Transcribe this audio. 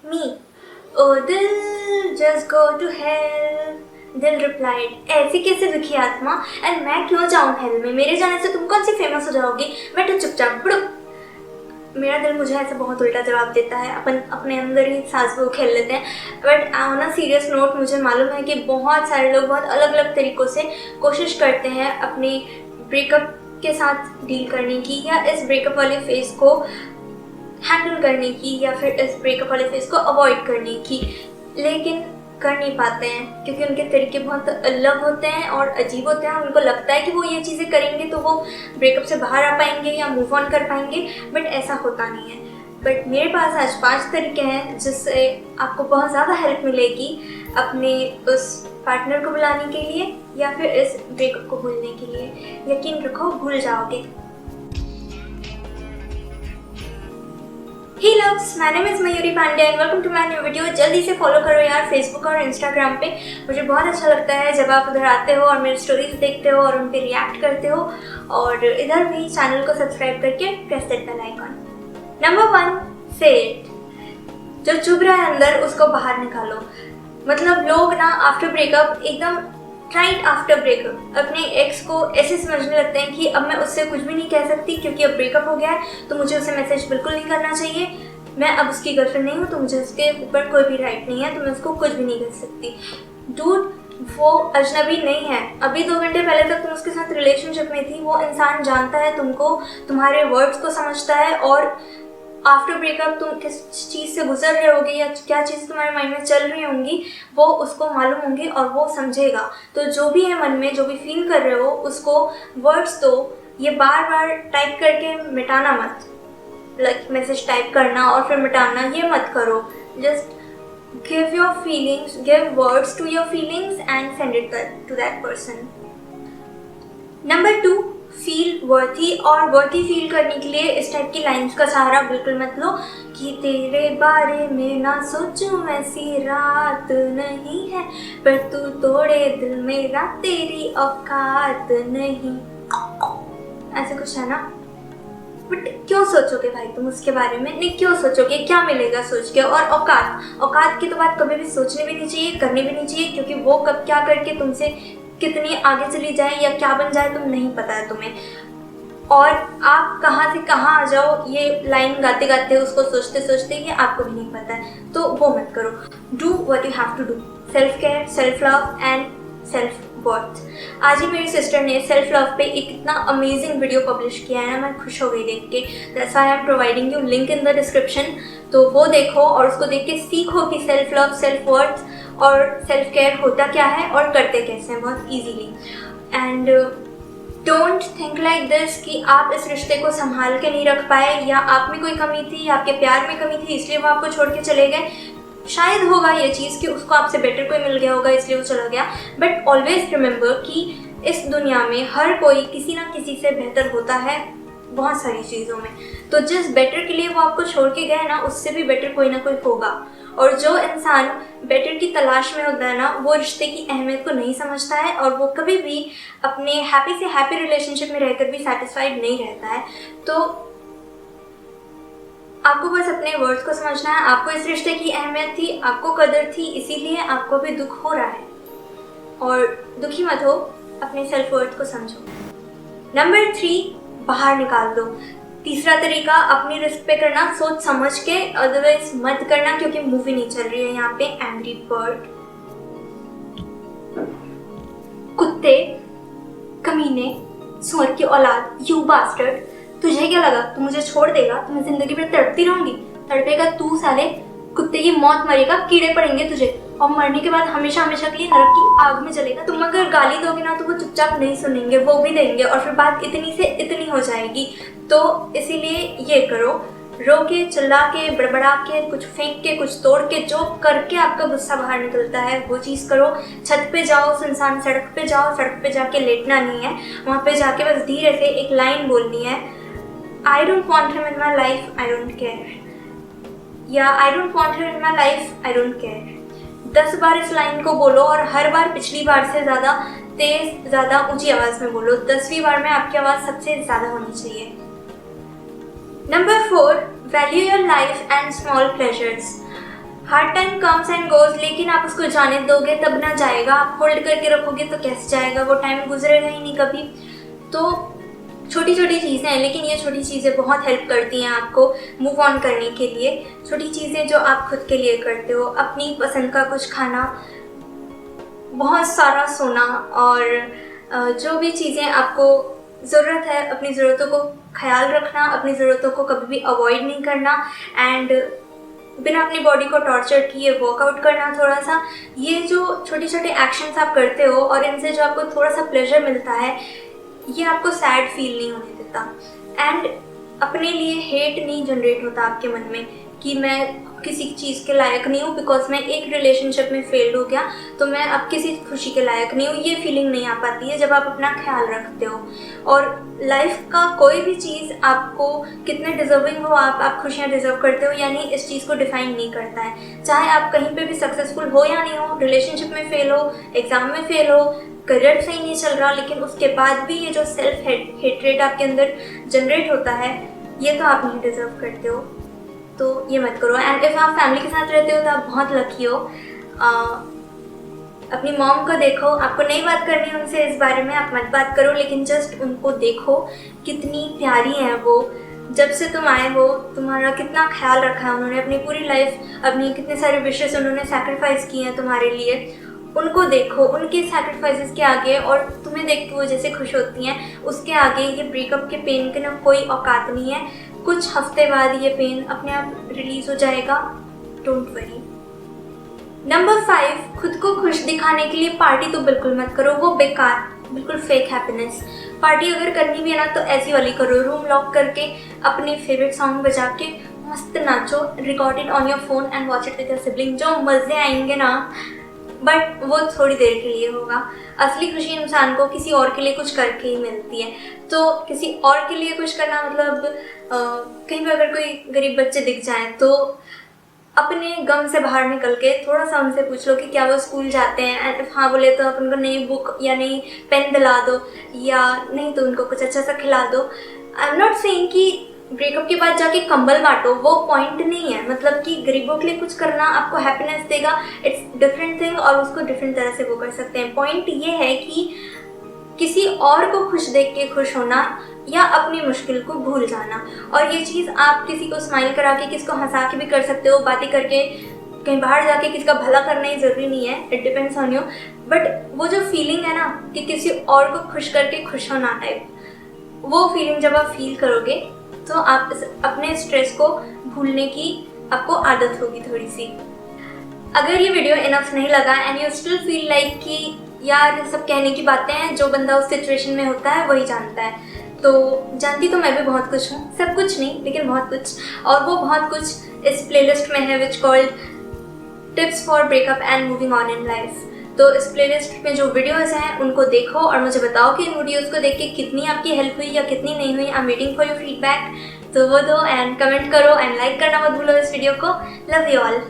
मी ओ दिल just go to hell. दिल replied ऐसी कैसे दुखी आत्मा, एंड मैं क्यों जाऊँ हेल में, मेरे जाने से तुम कौन सी फेमस हो जाओगी, बैठो चुपचाप बुड़ुक। मेरा दिल मुझे ऐसे बहुत उल्टा जवाब देता है, अपन अपने अंदर ही सास बहू खेल लेते हैं। But on a serious note मुझे मालूम है कि बहुत सारे लोग बहुत अलग अलग तरीक़ों से कोशिश करते हैं अपनी ब्रेकअप के साथ डील करने की, या इस ब्रेकअप वाले फेज़ को हैंडल करने की, या फिर इस ब्रेकअप वाले फेज़ को अवॉइड करने की, लेकिन कर नहीं पाते हैं क्योंकि उनके तरीके बहुत अलग होते हैं और अजीब होते हैं। उनको लगता है कि वो ये चीज़ें करेंगे तो वो ब्रेकअप से बाहर आ पाएंगे या मूव ऑन कर पाएंगे, बट ऐसा होता नहीं है। बट मेरे पास आज 5 तरीके हैं जिससे आपको बहुत ज़्यादा हेल्प मिलेगी अपने उस पार्टनर को बुलाने के लिए या फिर इस ब्रेकअप को भूलने के लिए। यकीन रखो भूल जाओगे। Hey loves, my name is Mayuri Pandey and welcome to my new video। जल्दी से फॉलो करो यार फेसबुक और इंस्टाग्राम पे। मुझे बहुत अच्छा लगता है जब आप उधर आते हो और मेरी स्टोरीज देखते हो और उन पे रिएक्ट करते हो, और इधर भी चैनल को सब्सक्राइब करके press that bell icon. Number 1, से इट। जो चुभ रहा है अंदर उसको बाहर निकालो। मतलब लोग ना आफ्टर ब्रेकअप एकदम राइट आफ्टर ब्रेकअप अपने एक्स को ऐसे समझने लगते हैं कि अब मैं उससे कुछ भी नहीं कह सकती क्योंकि अब ब्रेकअप हो गया है तो मुझे उसे मैसेज बिल्कुल नहीं करना चाहिए। मैं अब उसकी गर्लफ्रेंड नहीं हूँ तो मुझे उसके ऊपर कोई भी राइट नहीं है, तो मैं उसको कुछ भी नहीं कर सकती। डूड, वो अजनबी नहीं है। अभी 2 घंटे पहले तक तुम उसके साथ रिलेशनशिप में थी। वो इंसान जानता है तुमको, तुम्हारे वर्ड्स को समझता है, और आफ्टर ब्रेकअप तुम किस चीज़ से गुजर रहे होगे या क्या चीज़ तुम्हारे माइंड में चल रही होंगी वो उसको मालूम होंगी और वो समझेगा। तो जो भी है मन में, जो भी फील कर रहे हो उसको वर्ड्स दो। ये बार बार टाइप करके मिटाना मत, लाइक मैसेज टाइप करना और फिर मिटाना, ये मत करो। Just give your feelings, give words to your feelings and send it to that person. Number 2, feel worthy. और वर्थी फील करने के लिए इस टाइप की लाइन्स का सहारा बिल्कुल मत लो कि तेरे बारे में ना सोचूं ऐसी रात नहीं है, पर तू तोड़े दिल मेरा तेरी औकात नहीं। ऐसे कुछ है ना। बट क्यों सोचोगे भाई तुम उसके बारे में, नहीं क्यों सोचोगे, क्या मिलेगा सोच के। और औकात की तो बात कभी भी सोचनी भी नहीं चाहिए, करनी भी नहीं चाहिए, क्योंकि वो कब क्या करके तुमसे कितनी आगे चली जाए या क्या बन जाए तुम नहीं पता है तुम्हें। और आप कहाँ से कहाँ आ जाओ ये लाइन गाते गाते, उसको सोचते सोचते, ये आपको भी नहीं पता है, तो वो मत करो। Do what you have to do. Self care, self love and self worth. आज ही मेरी सिस्टर ने सेल्फ लव पे एक इतना अमेजिंग वीडियो पब्लिश किया है ना, मैं खुश हो गई देख के। That's why I am providing you link in the description. तो वो देखो और उसको देख के सीखो कि सेल्फ लव, सेल्फ वर्थ और सेल्फ केयर होता क्या है और करते कैसे हैं बहुत easily. And don't think like this कि आप इस रिश्ते को संभाल के नहीं रख पाए, या आप में कोई कमी थी या आपके प्यार में कमी थी इसलिए वो आपको छोड़ के चले गए। शायद होगा ये चीज़ कि उसको आपसे बेटर कोई मिल गया होगा इसलिए वो चला गया। बट ऑलवेज रिमेंबर कि इस दुनिया में हर कोई किसी ना किसी से बेहतर होता है बहुत सारी चीज़ों में। तो जिस बेटर के लिए वो आपको छोड़ के गए ना, उससे भी बेटर कोई ना कोई होगा। और जो इंसान बेटर की तलाश में होता है ना, वो रिश्ते की अहमियत को नहीं समझता है और वो कभी भी अपने हैप्पी से हैप्पी रिलेशनशिप में रहकर भी सेटिस्फाइड नहीं रहता है। तो आपको बस अपने वर्ड्स को समझना है। आपको इस रिश्ते की अहमियत थी, आपको कदर थी, इसीलिए आपको भी दुख हो रहा है, और दुखी मत हो, अपने सेल्फ वर्थ को समझो। नंबर 3, बाहर निकाल दो। तीसरा तरीका, अपनी रिस्क पे करना, सोच समझ के, अदरवाइज मत करना, क्योंकि मूवी नहीं चल रही है यहाँ पे। Angry bird. कुत्ते, कमीने, सुअर की औलाद, यू बास्टर्ड, तुझे क्या लगा तू मुझे छोड़ देगा तो मैं जिंदगी भर तड़पती रहूंगी? तड़पेगा तू साले, कुत्ते की मौत मरेगा, कीड़े पड़ेंगे तुझे, और मरने के बाद हमेशा हमेशा के लिए नरक की आग में जलेगा। तुम अगर गाली दोगे ना तो वो चुपचाप नहीं सुनेंगे, वो भी देंगे, और फिर बात इतनी से इतनी हो जाएगी। तो इसीलिए ये करो, रो के, चिल्ला के, बड़बड़ा के, कुछ फेंक के, कुछ तोड़ के, जो करके आपका गुस्सा बाहर निकलता है वो चीज़ करो। छत पे जाओ, सुनसान सड़क पे जाओ, सड़क पे जाके लेटना नहीं है, वहाँ पे जाके बस धीरे से एक लाइन बोलनी है, I don't want him in my life, I don't care, या I don't want him in my life, I don't care. 10 बार इस लाइन को बोलो और हर बार पिछली बार से ज़्यादा तेज, ज़्यादा ऊंची आवाज़ में बोलो। 10वीं बार में आपकी आवाज़ सबसे ज़्यादा होनी चाहिए। Number 4, value your life and small pleasures. Hard time comes and goes, लेकिन आप उसको जाने दोगे तब ना जाएगा। आप होल्ड करके रखोगे तो कैसे जाएगा, वो टाइम गुजरेगा ही नहीं कभी। तो छोटी छोटी चीज़ें हैं, लेकिन ये छोटी चीज़ें बहुत हेल्प करती हैं आपको मूव ऑन करने के लिए। छोटी चीज़ें जो आप खुद के लिए करते हो, अपनी पसंद का कुछ खाना, बहुत सारा सोना, और जो भी चीज़ें आपको ज़रूरत है, अपनी ज़रूरतों को ख्याल रखना, अपनी ज़रूरतों को कभी भी अवॉइड नहीं करना, एंड बिना अपनी बॉडी को टॉर्चर किए वर्कआउट करना थोड़ा सा। ये जो छोटे छोटे एक्शंस आप करते हो और इनसे जो आपको थोड़ा सा प्लेजर मिलता है, ये आपको सैड फील नहीं होने देता। एंड अपने लिए हेट नहीं जनरेट होता आपके मन में कि मैं किसी चीज़ के लायक नहीं हूँ बिकॉज मैं एक रिलेशनशिप में फेल्ड हो गया तो मैं अब किसी खुशी के लायक नहीं हूँ। ये फीलिंग नहीं आ पाती है जब आप अपना ख्याल रखते हो। और लाइफ का कोई भी चीज़ आपको कितने डिजर्विंग हो, आप खुशियाँ डिजर्व करते हो या नहीं, इस चीज़ को डिफाइन नहीं करता है। चाहे आप कहीं पे भी सक्सेसफुल हो या नहीं हो, रिलेशनशिप में फेल हो, एग्ज़ाम में फेल हो, करियर सही नहीं चल रहा, लेकिन उसके बाद भी ये जो सेल्फ हेट्रेट आपके अंदर जनरेट होता है, ये तो आप नहीं डिजर्व करते हो। तो ये मत करो। एंड इफ़ आप फैमिली के साथ रहते हो तो आप बहुत लकी हो। अपनी मॉम को देखो, आपको नहीं बात करनी उनसे इस बारे में, आप मत बात करो, लेकिन जस्ट उनको देखो, कितनी प्यारी हैं वो। जब से तुम आए हो तुम्हारा कितना ख्याल रखा है उन्होंने, अपनी पूरी लाइफ, अपनी कितने सारे विशेस उन्होंने सैक्रिफाइस किए हैं तुम्हारे लिए। उनको देखो, उनके सैक्रिफाइसेस के आगे, और तुम्हें देख के वो जैसे खुश होती हैं, उसके आगे ये ब्रेकअप के पेन के ना कोई औकात नहीं है। कुछ हफ्ते बाद ये पेन अपने आप रिलीज हो जाएगा, डोंट वरी। नंबर 5, खुद को खुश दिखाने के लिए पार्टी तो बिल्कुल मत करो, वो बेकार, बिल्कुल फेक हैप्पीनेस। पार्टी अगर करनी भी है ना तो ऐसी वाली करो, रूम लॉक करके अपने फेवरेट सॉन्ग बजा के मस्त नाचो, record it on your phone and watch it with your sibling. जो मज़े आएंगे ना, बट वो थोड़ी देर के लिए होगा। असली खुशी इंसान को किसी और के लिए कुछ करके ही मिलती है। तो किसी और के लिए कुछ करना मतलब कहीं पर अगर कोई गरीब बच्चे दिख जाएं तो अपने गम से बाहर निकल के थोड़ा सा उनसे पूछ लो कि क्या वो स्कूल जाते हैं, एंड हाँ बोले तो आप उनको नई बुक या नई पेन दिला दो, या नहीं तो उनको कुछ अच्छा सा खिला दो। आई एम नॉट सेइंग कि ब्रेकअप के बाद जाके कंबल बांटो, वो पॉइंट नहीं है। मतलब कि गरीबों के लिए कुछ करना आपको हैप्पीनेस देगा, इट्स डिफरेंट थिंग, और उसको डिफरेंट तरह से वो कर सकते हैं। पॉइंट ये है कि किसी और को खुश देख के खुश होना या अपनी मुश्किल को भूल जाना। और ये चीज़ आप किसी को स्माइल करा के, किसी को हंसा के भी कर सकते हो, बातें करके, कहीं बाहर जाके किसी का भला करना ही ज़रूरी नहीं है, it depends on you. But वो जो फीलिंग है ना कि किसी और को खुश करके खुश होना टाइप, वो फीलिंग जब आप फील करोगे तो आप अपने स्ट्रेस को भूलने की आपको आदत होगी थोड़ी सी। अगर ये वीडियो इनफ नहीं लगा and you still feel like कि यार सब कहने की बातें हैं, जो बंदा उस सिचुएशन में होता है वही जानता है, तो जानती तो मैं भी बहुत कुछ हूँ, सब कुछ नहीं लेकिन बहुत कुछ, और वो बहुत कुछ इस प्लेलिस्ट में है which called tips for breakup and moving on in life. तो इस प्लेलिस्ट में जो वीडियोस हैं उनको देखो और मुझे बताओ कि इन वीडियोस को देख के कितनी आपकी हेल्प हुई या कितनी नहीं हुई। I am waiting for your feedback. तो वो दो एंड कमेंट करो एंड लाइक करना मत भूलो इस वीडियो को। Love you all.